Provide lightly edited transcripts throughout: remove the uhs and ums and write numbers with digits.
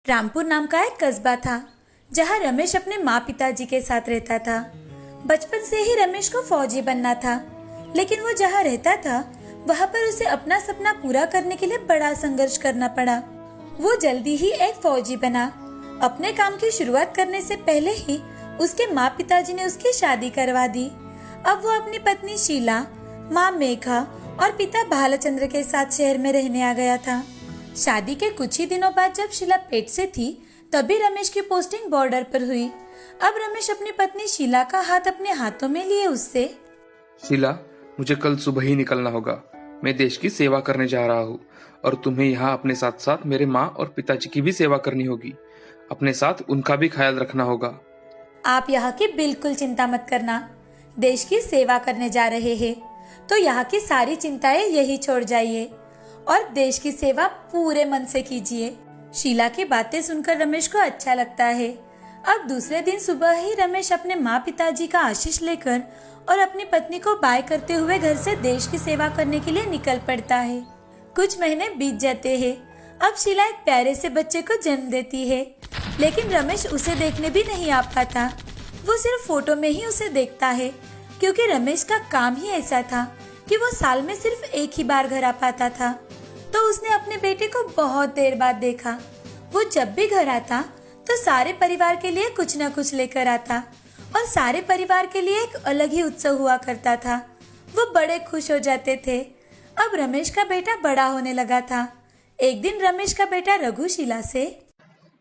रामपुर नाम का एक कस्बा था जहाँ रमेश अपने माँ पिताजी के साथ रहता था। बचपन से ही रमेश को फौजी बनना था, लेकिन वो जहाँ रहता था वहाँ पर उसे अपना सपना पूरा करने के लिए बड़ा संघर्ष करना पड़ा। वो जल्दी ही एक फौजी बना। अपने काम की शुरुआत करने से पहले ही उसके माँ पिताजी ने उसकी शादी करवा दी। अब वो अपनी पत्नी शीला, माँ मेघा और पिता भालचंद्र के साथ शहर में रहने आ गया था। शादी के कुछ ही दिनों बाद जब शीला पेट से थी, तभी रमेश की पोस्टिंग बॉर्डर पर हुई। अब रमेश अपनी पत्नी शीला का हाथ अपने हाथों में लिए उससे, शीला, मुझे कल सुबह ही निकलना होगा। मैं देश की सेवा करने जा रहा हूँ और तुम्हें यहाँ अपने साथ साथ मेरे माँ और पिताजी की भी सेवा करनी होगी। अपने साथ उनका भी ख्याल रखना होगा। आप यहाँ की बिल्कुल चिंता मत करना। देश की सेवा करने जा रहे हैं तो यहाँ की सारी चिंताएं यही छोड़ जाइए और देश की सेवा पूरे मन से कीजिए। शीला की बातें सुनकर रमेश को अच्छा लगता है। अब दूसरे दिन सुबह ही रमेश अपने माँ पिताजी का आशीष लेकर और अपनी पत्नी को बाय करते हुए घर से देश की सेवा करने के लिए निकल पड़ता है। कुछ महीने बीत जाते हैं। अब शीला एक प्यारे से बच्चे को जन्म देती है, लेकिन रमेश उसे देखने भी नहीं आ पाता। वो सिर्फ फोटो में ही उसे देखता है, क्योंकि रमेश का काम ही ऐसा था कि वो साल में सिर्फ एक ही बार घर आ पाता था। तो उसने अपने बेटे को बहुत देर बाद देखा। वो जब भी घर आता तो सारे परिवार के लिए कुछ न कुछ लेकर आता और सारे परिवार के लिए एक अलग ही उत्सव हुआ करता था। वो बड़े खुश हो जाते थे। अब रमेश का बेटा बड़ा होने लगा था। एक दिन रमेश का बेटा रघु शीला से,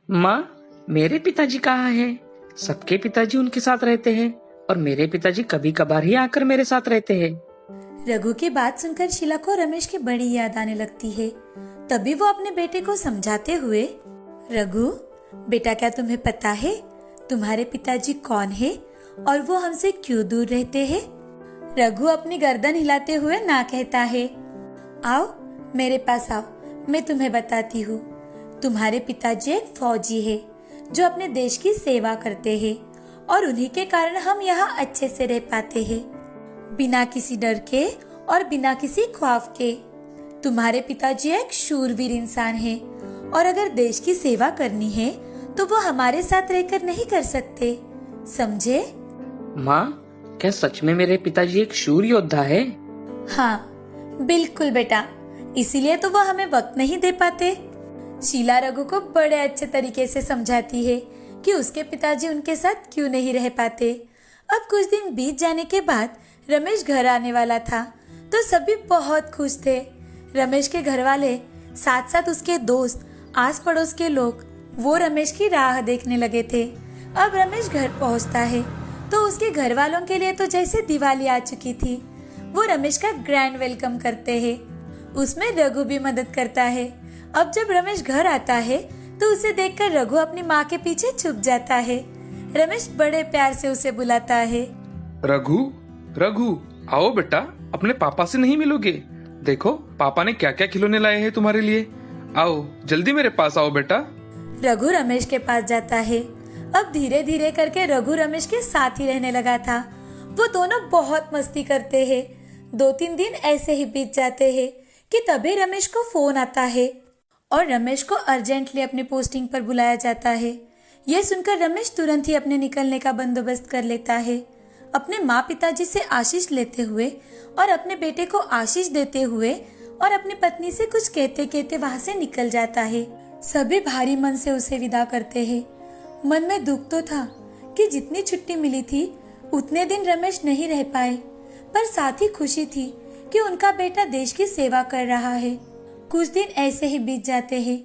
माँ, मेरे पिताजी कहाँ हैं? सबके पिताजी उनके साथ रहते हैं और मेरे पिताजी कभी कभार ही आकर मेरे साथ रहते हैं। रघु की बात सुनकर शीला को रमेश की बड़ी याद आने लगती है। तभी वो अपने बेटे को समझाते हुए, रघु बेटा, क्या तुम्हें पता है तुम्हारे पिताजी कौन है और वो हमसे क्यों दूर रहते हैं? रघु अपनी गर्दन हिलाते हुए ना कहता है। आओ मेरे पास आओ, मैं तुम्हें बताती हूँ। तुम्हारे पिताजी एक फौजी है जो अपने देश की सेवा करते हैं और उन्हीं के कारण हम यहाँ अच्छे से रह पाते हैं, बिना किसी डर के और बिना किसी खौफ के। तुम्हारे पिताजी एक शूरवीर इंसान है और अगर देश की सेवा करनी है तो वो हमारे साथ रहकर नहीं कर सकते, समझे? माँ, क्या सच में मेरे पिताजी एक शूर योद्धा है? हाँ बिल्कुल बेटा, इसीलिए तो वो हमें वक्त नहीं दे पाते। शीला रघु को बड़े अच्छे तरीके से समझाती है कि उसके पिताजी उनके साथ क्यों नहीं रह पाते। अब कुछ दिन बीत जाने के बाद रमेश घर आने वाला था तो सभी बहुत खुश थे। रमेश के घर वाले, साथ साथ उसके दोस्त, आस पड़ोस के लोग, वो रमेश की राह देखने लगे थे। अब रमेश घर पहुंचता है तो उसके घर वालों के लिए तो जैसे दिवाली आ चुकी थी। वो रमेश का ग्रैंड वेलकम करते हैं। उसमें रघु भी मदद करता है। अब जब रमेश घर आता है तो उसे देखकर रघु अपनी माँ के पीछे छुप जाता है। रमेश बड़े प्यार से उसे बुलाता है, रघु, रघु, आओ बेटा, अपने पापा से नहीं मिलोगे? देखो पापा ने क्या क्या खिलौने लाए हैं तुम्हारे लिए। आओ जल्दी मेरे पास आओ बेटा। रघु रमेश के पास जाता है। अब धीरे धीरे करके रघु रमेश के साथ ही रहने लगा था। वो दोनों बहुत मस्ती करते हैं। 2-3 दिन ऐसे ही बीत जाते हैं कि तभी रमेश को फोन आता है और रमेश को अर्जेंटली अपनी पोस्टिंग पर बुलाया जाता है। ये सुनकर रमेश तुरंत ही अपने निकलने का बंदोबस्त कर लेता है। अपने माँ पिताजी से आशीष लेते हुए और अपने बेटे को आशीष देते हुए और अपनी पत्नी से कुछ कहते कहते वहाँ से निकल जाता है। सभी भारी मन से उसे विदा करते हैं। मन में दुख तो था कि जितनी छुट्टी मिली थी उतने दिन रमेश नहीं रह पाए, पर साथ ही खुशी थी कि उनका बेटा देश की सेवा कर रहा है। कुछ दिन ऐसे ही बीत जाते हैं।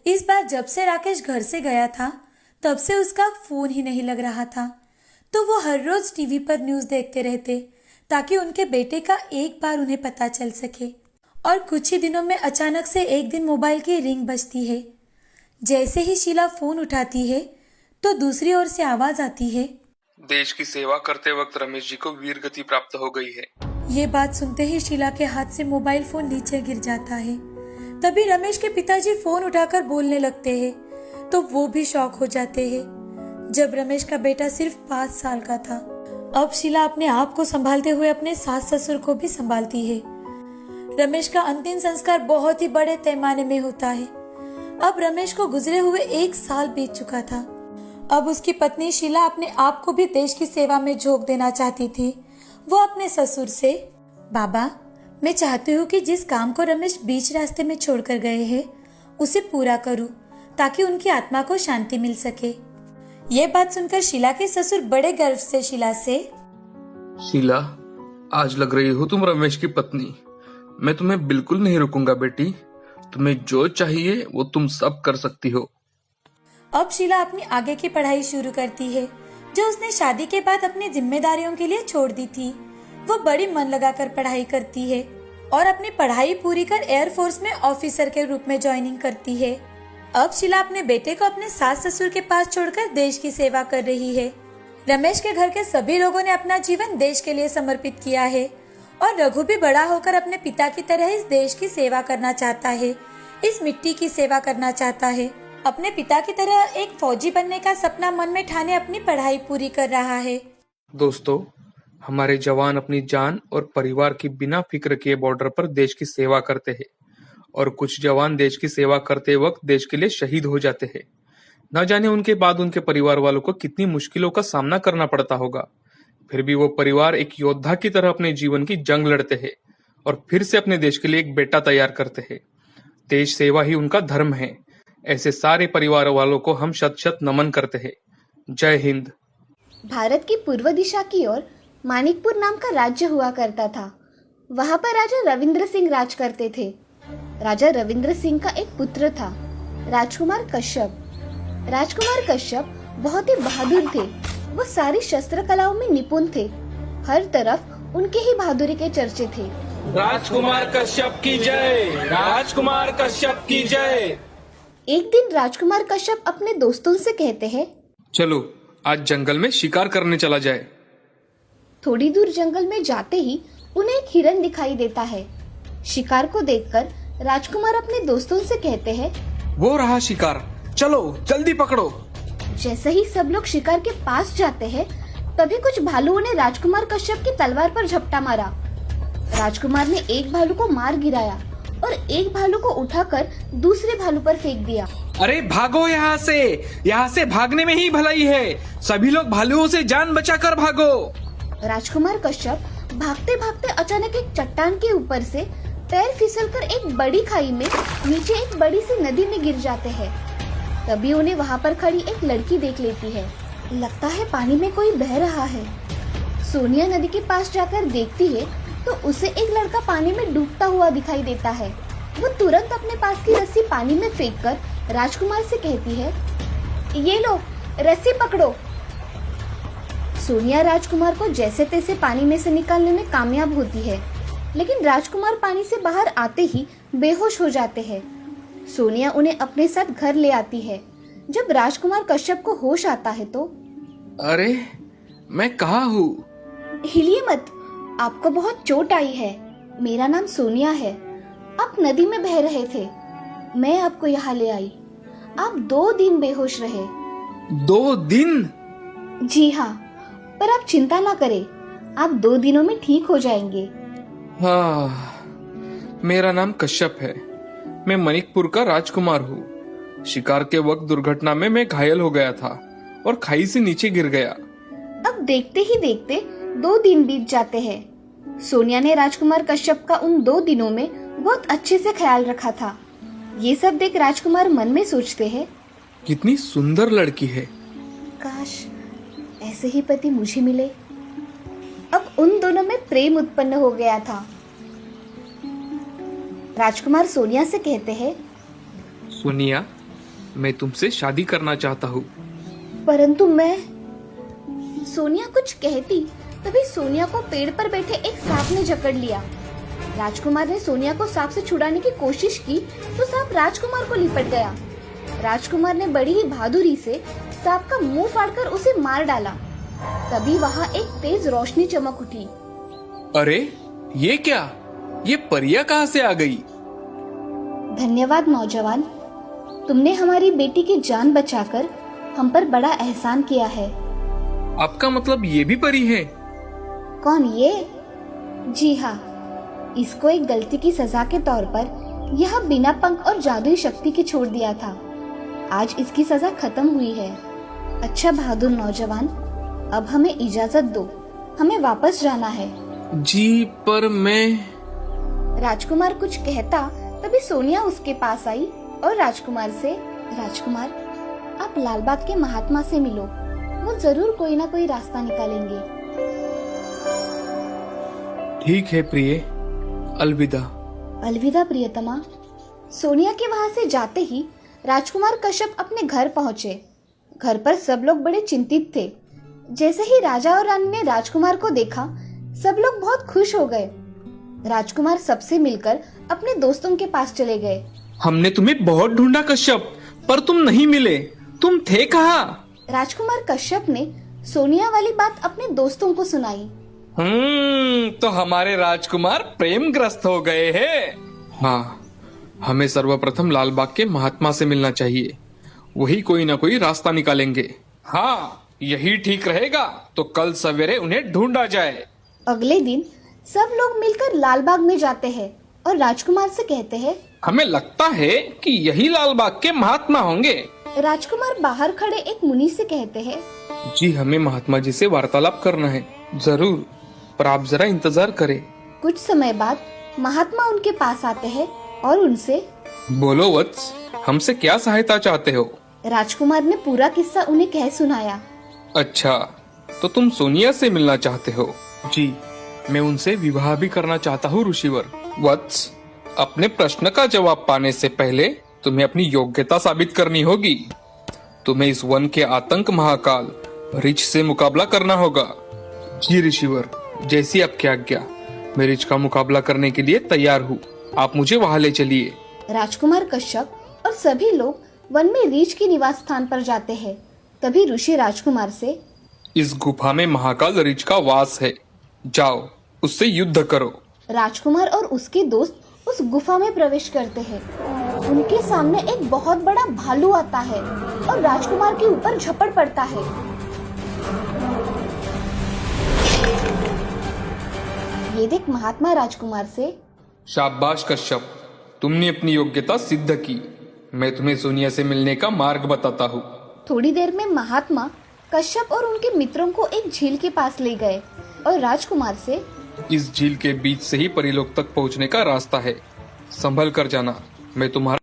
इस बार जब से राकेश घर से गया था तब से उसका फोन ही नहीं लग रहा था। तो वो हर रोज टीवी पर न्यूज़ देखते रहते ताकि उनके बेटे का एक बार उन्हें पता चल सके। और कुछ ही दिनों में अचानक से एक दिन मोबाइल की रिंग बजती है। जैसे ही शीला फोन उठाती है तो दूसरी ओर से आवाज आती है, देश की सेवा करते वक्त रमेश जी को वीर गति प्राप्त हो गई है। ये बात सुनते ही शीला के हाथ से मोबाइल फोन नीचे गिर जाता है। तभी रमेश के पिताजी फोन उठाकर बोलने लगते हैं तो वो भी शॉक हो जाते हैं। जब रमेश का बेटा सिर्फ 5 साल का था। अब शीला अपने आप को संभालते हुए अपने सास ससुर को भी संभालती है। रमेश का अंतिम संस्कार बहुत ही बड़े पैमाने में होता है। अब रमेश को गुजरे हुए 1 साल बीत चुका था। अब उसकी पत्नी शीला अपने आप को भी देश की सेवा में झोंक देना चाहती थी। वो अपने ससुर से, बाबा, मैं चाहती हूँ कि जिस काम को रमेश बीच रास्ते में छोड़कर गए हैं उसे पूरा करूँ, ताकि उनकी आत्मा को शांति मिल सके। ये बात सुनकर शीला के ससुर बड़े गर्व से शीला से, शीला, आज लग रही हो तुम रमेश की पत्नी। मैं तुम्हें बिल्कुल नहीं रुकूंगा बेटी। तुम्हें जो चाहिए वो तुम सब कर सकती हो। अब शीला अपनी आगे की पढ़ाई शुरू करती है, जो उसने शादी के बाद अपनी जिम्मेदारियों के लिए छोड़ दी थी। वो बड़ी मन लगाकर पढ़ाई करती है और अपनी पढ़ाई पूरी कर एयरफोर्स में ऑफिसर के रूप में ज्वाइनिंग करती है। अब शीला अपने बेटे को अपने सास ससुर के पास छोड़कर देश की सेवा कर रही है। रमेश के घर के सभी लोगों ने अपना जीवन देश के लिए समर्पित किया है और रघु भी बड़ा होकर अपने पिता की तरह इस देश की सेवा करना चाहता है, इस मिट्टी की सेवा करना चाहता है। अपने पिता की तरह एक फौजी बनने का सपना मन में ठाने अपनी पढ़ाई पूरी कर रहा है। दोस्तों, हमारे जवान अपनी जान और परिवार की बिना फिक्र किए बॉर्डर पर देश की सेवा करते हैं और कुछ जवान देश की सेवा करते वक्त देश के लिए शहीद हो जाते हैं। न जाने उनके बाद उनके परिवार वालों को कितनी मुश्किलों का सामना करना पड़ता होगा। फिर भी वो परिवार एक योद्धा की तरह अपने जीवन की जंग लड़ते हैं और फिर से अपने देश के लिए एक बेटा तैयार करते हैं। देश सेवा ही उनका धर्म है। ऐसे सारे परिवार वालों को हम शत शत नमन करते हैं। जय हिंद। भारत की पूर्व दिशा की ओर मानिकपुर नाम का राज्य हुआ करता था। वहाँ पर राजा रविंद्र सिंह राज करते थे। राजा रविंद्र सिंह का एक पुत्र था, राजकुमार कश्यप। राजकुमार कश्यप बहुत ही बहादुर थे। वो सारी शस्त्र कलाओं में निपुण थे। हर तरफ उनके ही बहादुरी के चर्चे थे। राजकुमार कश्यप की जय, राजकुमार कश्यप की जय। एक दिन राजकुमार कश्यप अपने दोस्तों से कहते हैं, चलो आज जंगल में शिकार करने चला जाए। थोड़ी दूर जंगल में जाते ही उन्हें एक हिरन दिखाई देता है। शिकार को देखकर राजकुमार अपने दोस्तों से कहते हैं, वो रहा शिकार, चलो जल्दी पकड़ो। जैसे ही सब लोग शिकार के पास जाते हैं, तभी कुछ भालुओं ने राजकुमार कश्यप की तलवार पर झपटा मारा। राजकुमार ने एक भालू को मार गिराया और एक भालू को उठाकर दूसरे भालू पर फेंक दिया। अरे भागो यहाँ से भागने में ही भलाई है। सभी लोग भालुओं से जान बचाकर भागो। राजकुमार कश्यप भागते भागते अचानक एक चट्टान के ऊपर से पैर फिसलकर एक बड़ी खाई में नीचे एक बड़ी सी नदी में गिर जाते हैं। तभी उन्हें वहाँ पर खड़ी एक लड़की देख लेती है। लगता है पानी में कोई बह रहा है। सोनिया नदी के पास जाकर देखती है तो उसे एक लड़का पानी में डूबता हुआ दिखाई देता है। वो तुरंत अपने पास की रस्सी पानी में फेंककर राजकुमार से कहती है, ये लो रस्सी पकड़ो। सोनिया राजकुमार को जैसे तैसे पानी में से निकालने में कामयाब होती है, लेकिन राजकुमार पानी से बाहर आते ही बेहोश हो जाते हैं। सोनिया उन्हें अपने साथ घर ले आती है। जब राजकुमार कश्यप को होश आता है तो, अरे मैं कहाँ हूँ? हिलिए मत, आपको बहुत चोट आई है। मेरा नाम सोनिया है। आप नदी में बह रहे थे, मैं आपको यहाँ ले आई। आप 2 दिन बेहोश रहे। 2 दिन? जी हाँ, पर आप चिंता ना करें, आप 2 दिनों में ठीक हो जाएंगे। हाँ, मेरा नाम कश्यप है। मैं मणिकपुर का राजकुमार हूँ। शिकार के वक्त दुर्घटना में मैं घायल हो गया था और खाई से नीचे गिर गया। अब देखते ही देखते 2 दिन बीत जाते हैं। सोनिया ने राजकुमार कश्यप का उन 2 दिनों में बहुत अच्छे से ख्याल रखा था। ये सब देख राजकुमार मन में सोचते हैं, कितनी सुंदर लड़की है। काश ऐसे ही पति मुझे मिले। अब उन दोनों में प्रेम उत्पन्न हो गया था। राजकुमार सोनिया से कहते हैं, सोनिया, मैं तुमसे शादी करना चाहता हूँ। परंतु मैं। सोनिया कुछ कहती तभी सोनिया को पेड़ पर बैठे एक सांप ने जकड़ लिया। राजकुमार ने सोनिया को सांप से छुड़ाने की कोशिश की तो सांप राजकुमार को लिपट गया। राजकुमार ने बड़ी ही बहादुरी से सांप का मुंह फाड़कर उसे मार डाला। तभी वहाँ एक तेज रोशनी चमक उठी। अरे ये क्या? ये परियां कहाँ से आ गई? धन्यवाद नौजवान, तुमने हमारी बेटी की जान बचाकर हम पर बड़ा एहसान किया है। आपका मतलब ये भी परी है? कौन ये? जी हाँ, इसको एक गलती की सजा के तौर पर यह बिना पंख और जादुई शक्ति के छोड़ दिया था। आज इसकी सजा खत्म हुई है। अच्छा बहादुर नौजवान, अब हमें इजाजत दो, हमें वापस जाना है। जी पर मैं। राजकुमार कुछ कहता तभी सोनिया उसके पास आई और राजकुमार से, राजकुमार आप लालबाग के महात्मा से मिलो, वो जरूर कोई ना कोई रास्ता निकालेंगे। ठीक है प्रिय, अलविदा। अलविदा प्रियतमा। सोनिया के वहां से जाते ही राजकुमार कश्यप अपने घर पहुंचे। घर पर सब लोग बड़े चिंतित थे। जैसे ही राजा और रानी ने राजकुमार को देखा, सब लोग बहुत खुश हो गए। राजकुमार सबसे मिलकर अपने दोस्तों के पास चले गए। हमने तुम्हें बहुत ढूंढा कश्यप, पर तुम नहीं मिले। तुम थे कहाँ? राजकुमार कश्यप ने सोनिया वाली बात अपने दोस्तों को सुनाई। तो हमारे राजकुमार प्रेमग्रस्त हो गए हैं। हाँ, हमें सर्वप्रथम लालबाग के महात्मा से मिलना चाहिए। वही कोई ना कोई रास्ता निकालेंगे। हाँ, यही ठीक रहेगा। तो कल सवेरे उन्हें ढूंढा जाए। अगले दिन सब लोग मिलकर लालबाग में जाते हैं और राजकुमार से कहते हैं, हमें लगता है कि यही लालबाग के महात्मा होंगे। राजकुमार बाहर खड़े एक मुनि से कहते हैं, जी हमें महात्मा जी से वार्तालाप करना है। जरूर, पर आप जरा इंतजार करें। कुछ समय बाद महात्मा उनके पास आते हैं और उनसे, बोलो वत्स, हमसे क्या सहायता चाहते हो? राजकुमार ने पूरा किस्सा उन्हें कह सुनाया। अच्छा, तो तुम सोनिया से मिलना चाहते हो? जी, मैं उनसे विवाह भी करना चाहता हूँ ऋषिवर। वत्स, अपने प्रश्न का जवाब पाने से पहले तुम्हें अपनी योग्यता साबित करनी होगी। तुम्हें इस वन के आतंक महाकाल रिच से मुकाबला करना होगा। जी ऋषिवर, जैसी आपकी आज्ञा। मैं रिच का मुकाबला करने के लिए तैयार हूँ। आप मुझे वहाँ ले चलिए। राजकुमार कश्यप और सभी लोग वन में रीछ के निवास स्थान पर जाते हैं। तभी ऋषि राजकुमार से, इस गुफा में महाकाल रिच का वास है। जाओ, उससे युद्ध करो। राजकुमार और उसके दोस्त उस गुफा में प्रवेश करते हैं। उनके सामने एक बहुत बड़ा भालू आता है और राजकुमार के ऊपर झपट पड़ता है। ये देख महात्मा राजकुमार से, शाबाश कश्यप, तुमने अपनी योग्यता सिद्ध की। मैं तुम्हें सोनिया से मिलने का मार्ग बताता हूँ। थोड़ी देर में महात्मा कश्यप और उनके मित्रों को एक झील के पास ले गए और राजकुमार से, इस झील के बीच से ही परिलोक तक पहुँचने का रास्ता है। संभल कर जाना, मैं तुम्हारा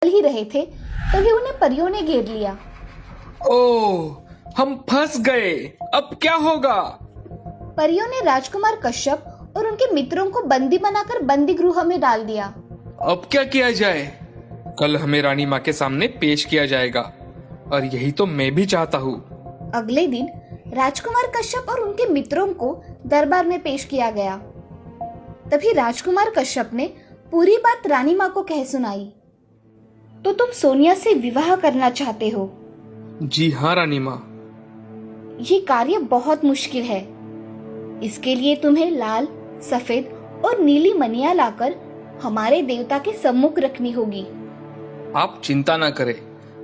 चल ही रहे थे तभी उन्हें परियों ने घेर लिया। ओह, हम फंस गए। अब क्या होगा? परियों ने राजकुमार कश्यप और उनके मित्रों को बंदी बनाकर बंदी गृह में डाल दिया। अब क्या किया जाए? कल हमें रानी माँ के सामने पेश किया जाएगा, और यही तो मैं भी चाहता हूँ। अगले दिन राजकुमार कश्यप और उनके मित्रों को दरबार में पेश किया गया। तभी राजकुमार कश्यप ने पूरी बात रानी माँ को कह सुनाई। तो तुम सोनिया से विवाह करना चाहते हो? जी हाँ रानी माँ। ये कार्य बहुत मुश्किल है। इसके लिए तुम्हें लाल, सफेद और नीली मनिया लाकर हमारे देवता के सम्मुख रखनी होगी। आप चिंता ना करें,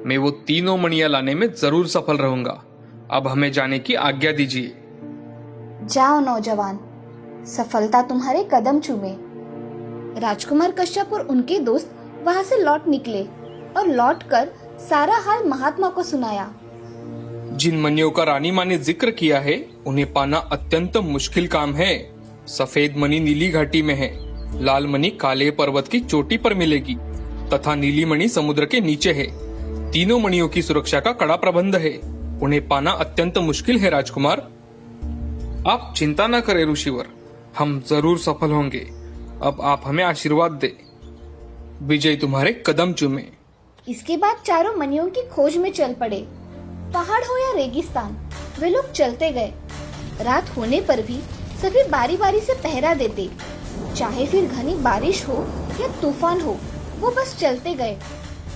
मैं वो तीनों मणियां लाने में जरूर सफल रहूंगा। अब हमें जाने की आज्ञा दीजिए। जाओ नौजवान, सफलता तुम्हारे कदम चूमे। राजकुमार कश्यप और उनके दोस्त वहाँ से लौट निकले और लौटकर सारा हाल महात्मा को सुनाया। जिन मणियों का रानी माँ ने जिक्र किया है उन्हें पाना अत्यंत मुश्किल काम है। सफेद मणि नीली घाटी में है, लाल मणि काले पर्वत की चोटी पर मिलेगी तथा नीली मणि समुद्र के नीचे है। तीनों मणियों की सुरक्षा का कड़ा प्रबंध है। उन्हें पाना अत्यंत मुश्किल है राजकुमार। आप चिंता न करें ऋषिवर, हम जरूर सफल होंगे। अब आप हमें आशीर्वाद दे। विजय तुम्हारे कदम चूमे। इसके बाद चारों मणियों की खोज में चल पड़े। पहाड़ हो या रेगिस्तान, वे लोग चलते गए। रात होने पर भी सभी बारी बारी से पहरा देते, चाहे फिर घनी बारिश हो या तूफान हो, वो बस चलते गए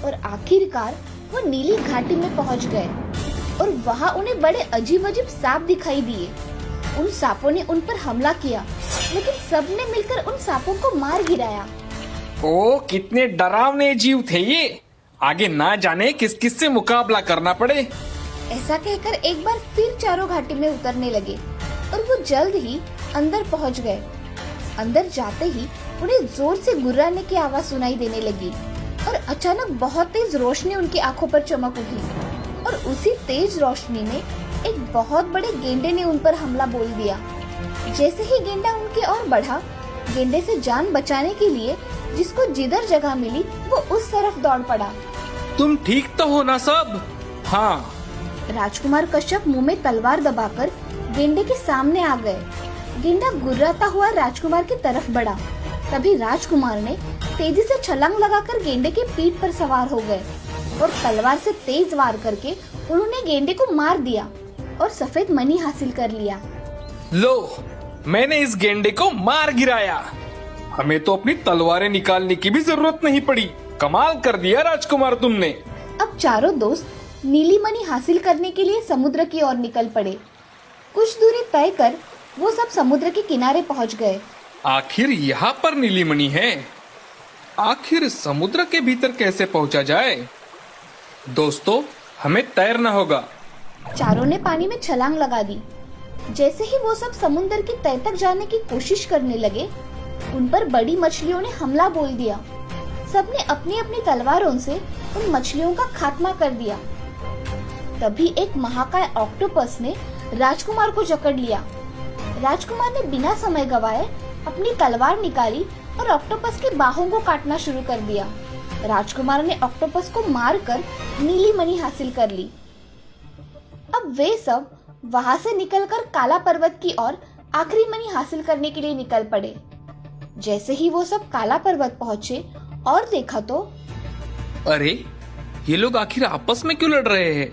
और आखिरकार वो नीली घाटी में पहुंच गए। और वहाँ उन्हें बड़े अजीब अजीब सांप दिखाई दिए। उन सांपों ने उन पर हमला किया, लेकिन सबने मिलकर उन सांपों को मार गिराया। ओ कितने डरावने जीव थे ये, आगे ना जाने किस किस से मुकाबला करना पड़े। ऐसा कहकर एक बार फिर चारों घाटी में उतरने लगे और वो जल्द ही अंदर पहुंच गए। अंदर जाते ही उन्हें जोर से गुर्राने की आवाज सुनाई देने लगी और अचानक बहुत तेज रोशनी उनकी आंखों पर चमक उठी और उसी तेज रोशनी में एक बहुत बड़े गेंडे ने उन पर हमला बोल दिया। जैसे ही गेंडा उनकी ओर बढ़ा, गेंडे से जान बचाने के लिए जिसको जिधर जगह मिली वो उस तरफ दौड़ पड़ा। तुम ठीक तो हो ना सब? हाँ। राजकुमार कश्यप मुंह में तलवार दबाकर गेंडे के सामने आ गए। गेंडा गुर्राता हुआ राजकुमार की तरफ बढ़ा। तभी राजकुमार ने तेजी से छलांग लगाकर गेंडे की पीठ पर सवार हो गए और तलवार से तेज वार करके उन्होंने गेंडे को मार दिया और सफेद मणि हासिल कर लिया। लो, मैंने इस गेंडे को मार गिराया। हमें तो अपनी तलवारें निकालने की भी जरूरत नहीं पड़ी। कमाल कर दिया राजकुमार तुमने। अब चारों दोस्त नीली मणि हासिल करने के लिए समुद्र की ओर निकल पड़े। कुछ दूरी तय कर वो सब समुद्र के किनारे पहुंच गए। आखिर यहाँ पर नीली मणि है। आखिर समुद्र के भीतर कैसे पहुंचा जाए? दोस्तों, हमें तैरना होगा। चारों ने पानी में छलांग लगा दी। जैसे ही वो सब समुद्र की तह तक जाने की कोशिश करने लगे, उन पर बड़ी मछलियों ने हमला बोल दिया। सबने अपनी अपनी तलवारों से उन मछलियों का खात्मा कर दिया। तभी एक महाकाय ऑक्टोपस ने राजकुमार को जकड़ लिया। राजकुमार ने बिना समय गवाए अपनी तलवार निकाली और ऑक्टोपस की बाहों को काटना शुरू कर दिया। राजकुमार ने ऑक्टोपस को मारकर नीली मणि हासिल कर ली। अब वे सब वहां से निकलकर काला पर्वत की ओर आखिरी मणि हासिल करने के लिए निकल पड़े। जैसे ही वो सब काला पर्वत पहुंचे और देखा तो अरे, ये लोग आखिर आपस में क्यों लड़ रहे हैं?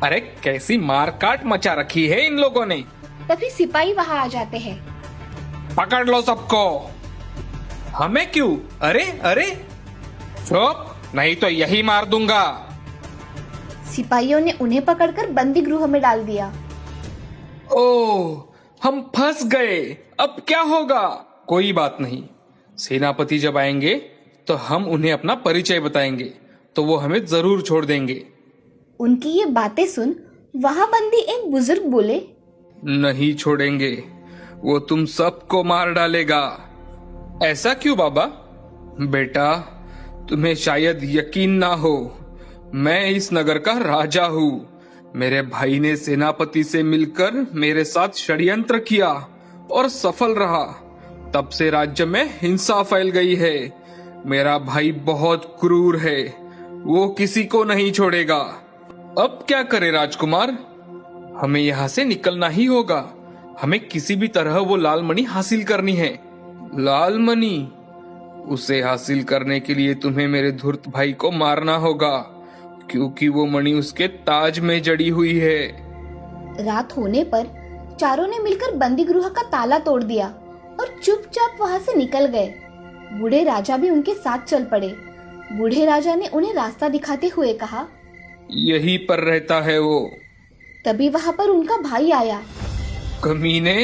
अरे, कैसी मारकाट मचा रखी है इन लोगों ने। तभी सिपाही वहां आ जाते हैं। पकड़ लो सबको। हमें क्यों? अरे अरे, चुप, नहीं तो यही मार दूंगा। सिपाहियों ने उन्हें पकड़कर बंदी गृह में डाल दिया। ओह, हम फंस गए। अब क्या होगा? कोई बात नहीं, सेनापति जब आएंगे तो हम उन्हें अपना परिचय बताएंगे, तो वो हमें जरूर छोड़ देंगे। उनकी ये बातें सुन वहां बंदी एक बुजुर्ग बोले, नहीं छोड़ेंगे, वो तुम सबको मार डालेगा। ऐसा क्यों बाबा? बेटा, तुम्हें शायद यकीन ना हो, मैं इस नगर का राजा हूँ। मेरे भाई ने सेनापति से मिलकर मेरे साथ षड्यंत्र किया और सफल रहा। तब से राज्य में हिंसा फैल गई है। मेरा भाई बहुत क्रूर है, वो किसी को नहीं छोड़ेगा। अब क्या करे राजकुमार? हमें यहाँ से निकलना ही होगा। हमें किसी भी तरह वो लाल मणि हासिल करनी है। लाल मणि? उसे हासिल करने के लिए तुम्हें मेरे धूर्त भाई को मारना होगा, क्योंकि वो मणि उसके ताज में जड़ी हुई है। रात होने पर चारों ने मिलकर बंदी गृह का ताला तोड़ दिया और चुपचाप वहां से निकल गए। बूढ़े राजा भी उनके साथ चल पड़े। बूढ़े राजा ने उन्हें रास्ता दिखाते हुए कहा, यहीं पर रहता है वो। तभी वहां पर उनका भाई आया। कमीने,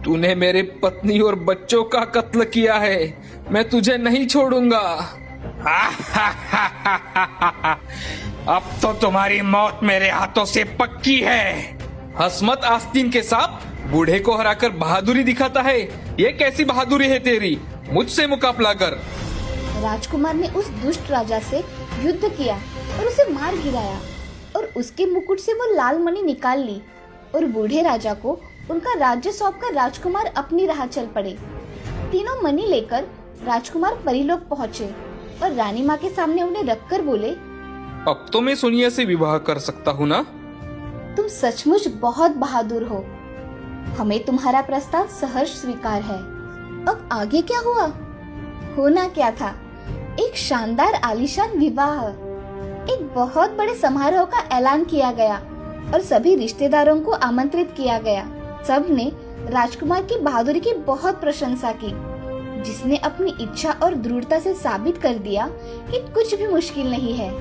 तूने मेरे पत्नी और बच्चों का कत्ल किया है, मैं तुझे नहीं छोड़ूंगा। अब तो तुम्हारी मौत मेरे हाथों से पक्की है। हसमत आस्तीन के सांप बूढ़े को हराकर बहादुरी दिखाता है। ये कैसी बहादुरी है तेरी? मुझसे मुकाबला कर। राजकुमार ने उस दुष्ट राजा से युद्ध किया और उसे मार गिराया और उसके मुकुट से वो लाल मणि निकाल ली और बूढ़े राजा को उनका राज्य सौंपकर राजकुमार अपनी राह चल पड़े। तीनों मणि लेकर राजकुमार परीलोक पहुँचे और रानी माँ के सामने उन्हें रखकर बोले, अब तो मैं सोनिया से विवाह कर सकता हूँ ना? तुम सचमुच बहुत बहादुर हो। हमें तुम्हारा प्रस्ताव सहर्ष स्वीकार है। अब आगे क्या हुआ? होना क्या था, एक शानदार आलीशान विवाह। एक बहुत बड़े समारोह का ऐलान किया गया और सभी रिश्तेदारों को आमंत्रित किया गया। सब ने राजकुमार की बहादुरी की बहुत प्रशंसा की, जिसने अपनी इच्छा और दृढ़ता से साबित कर दिया कि कुछ भी मुश्किल नहीं है।